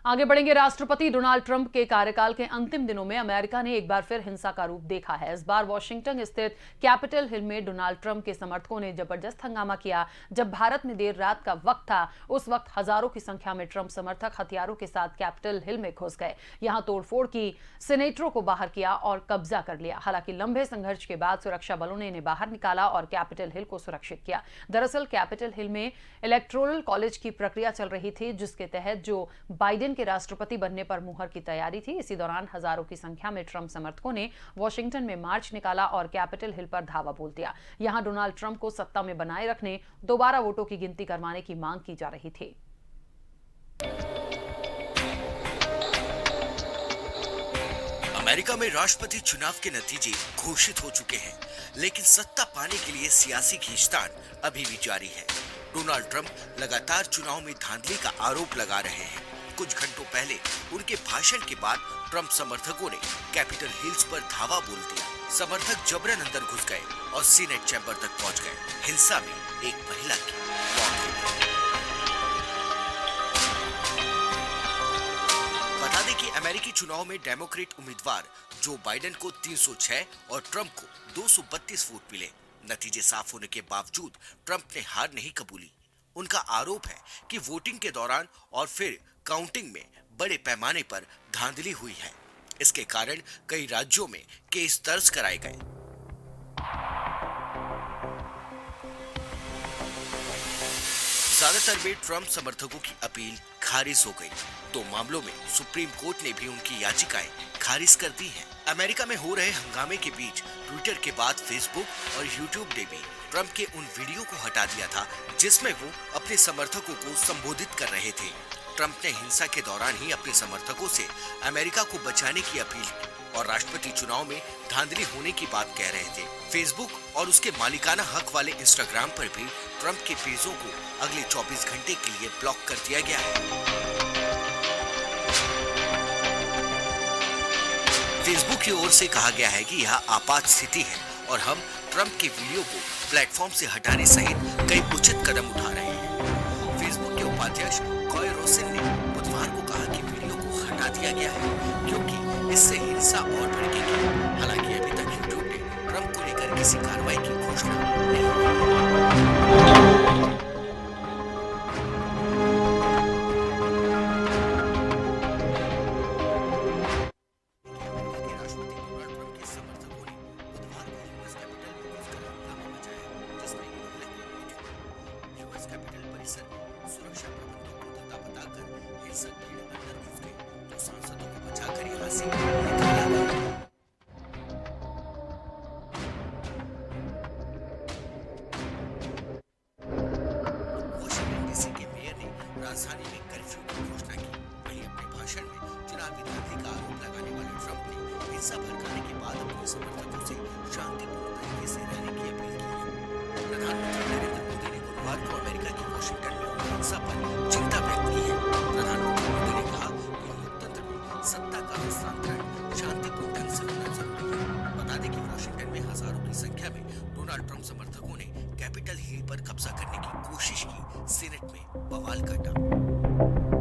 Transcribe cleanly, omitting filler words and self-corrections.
आगे बढ़ेंगे। राष्ट्रपति डोनाल्ड ट्रंप के कार्यकाल के अंतिम दिनों में अमेरिका ने एक बार फिर हिंसा का रूप देखा है। इस बार वॉशिंगटन स्थित कैपिटल हिल में डोनाल्ड ट्रंप के समर्थकों ने जबरदस्त हंगामा किया। जब भारत में देर रात का वक्त था, उस वक्त हजारों की संख्या में ट्रंप समर्थक हथियारों के साथ कैपिटल हिल में घुस गए। यहां तोड़फोड़ की, सेनेटरों को बाहर किया और कब्जा कर लिया। हालांकि लंबे संघर्ष के बाद सुरक्षा बलों ने इन्हें बाहर निकाला और कैपिटल हिल को सुरक्षित किया। दरअसल कैपिटल हिल में इलेक्टोरल कॉलेज की प्रक्रिया चल रही थी, जिसके तहत जो बाइडेन के राष्ट्रपति बनने पर मुहर की तैयारी थी। इसी दौरान हजारों की संख्या में ट्रंप समर्थकों ने वॉशिंगटन में मार्च निकाला और कैपिटल हिल पर धावा बोल दिया। यहां डोनाल्ड ट्रंप को सत्ता में बनाए रखने, दोबारा वोटों की गिनती करवाने की मांग की जा रही थी। अमेरिका में राष्ट्रपति चुनाव के नतीजे घोषित हो चुके हैं, लेकिन सत्ता पाने के लिए सियासी खींचतान अभी भी जारी है। डोनाल्ड ट्रंप लगातार चुनाव में धांधली का आरोप लगा रहे हैं। कुछ घंटों पहले उनके भाषण के बाद ट्रंप समर्थकों ने कैपिटल हिल्स पर धावा बोल दिया। समर्थक जबरन अंदर घुस गए और सीनेट चैम्बर तक पहुंच गए। हिंसा में एक महिला की मौत हो गई। बता दें कि अमेरिकी चुनाव में डेमोक्रेट उम्मीदवार जो बाइडेन को 306 और ट्रंप को 232 वोट मिले। नतीजे साफ होने के बावजूद ट्रंप ने हार नहीं कबूली। उनका आरोप है कि वोटिंग के दौरान और फिर काउंटिंग में बड़े पैमाने पर धांधली हुई है। इसके कारण कई राज्यों में केस दर्ज कराए गए। ज्यादातर में ट्रंप समर्थकों की अपील खारिज हो गई। 2 मामलों में सुप्रीम कोर्ट ने भी उनकी याचिकाएं खारिज कर दी हैं। अमेरिका में हो रहे हंगामे के बीच ट्विटर के बाद फेसबुक और यूट्यूब ने भी ट्रंप के उन वीडियो को हटा दिया था जिसमें वो अपने समर्थकों को संबोधित कर रहे थे। ट्रंप ने हिंसा के दौरान ही अपने समर्थकों से अमेरिका को बचाने की अपील की और राष्ट्रपति चुनाव में धांधली होने की बात कह रहे थे। फेसबुक और उसके मालिकाना हक वाले इंस्टाग्राम पर भी ट्रंप के पेजों को अगले 24 घंटे के लिए ब्लॉक कर दिया गया है। फेसबुक की ओर से कहा गया है कि यह आपात स्थिति है और हम ट्रंप के वीडियो को प्लेटफॉर्म से हटाने सहित कई उचित कदम उठा रहे हैं। फेसबुक के उपाध्यक्ष कॉय रोसेन ने बुधवार को कहा कि वीडियो को हटा दिया गया है क्योंकि इससे हिंसा और भड़केगी। हालांकि अभी तक यूट्यूब ने ट्रंप को लेकर किसी कार्रवाई की घोषणा नहीं की है। सुरक्षा प्रबंधों को धक्का बताकर हिंसक भीड़ अंदर घुस गई तो सांसदों को बचाकर यहां से निकाला गया। वॉशिंगटन डीसी के मेयर ने राजधानी में कर्फ्यू की घोषणा की। वहीं अपने भाषण में चुनावी धांधली का आरोप लगाने वाले ट्रंप ने हिंसा भड़काने के बाद अपने समर्थकों से शांतिपूर्ण तरीके से रहने की अपील की है। प्रधानमंत्री नरेंद्र मोदी ने गुरुवार को अमेरिका के वॉशिंगटन में हिंसा पर चिंता व्यक्त की है। प्रधानमंत्री मोदी ने कहा कि लोकतंत्र में सत्ता का हस्तांतरण शांतिपूर्ण ढंग से होना जरूरी है। बता दें कि वॉशिंगटन में हजारों की संख्या में डोनाल्ड ट्रंप समर्थकों ने कैपिटल हिल पर कब्जा करने की कोशिश की। सीनेट में बवाल काटा।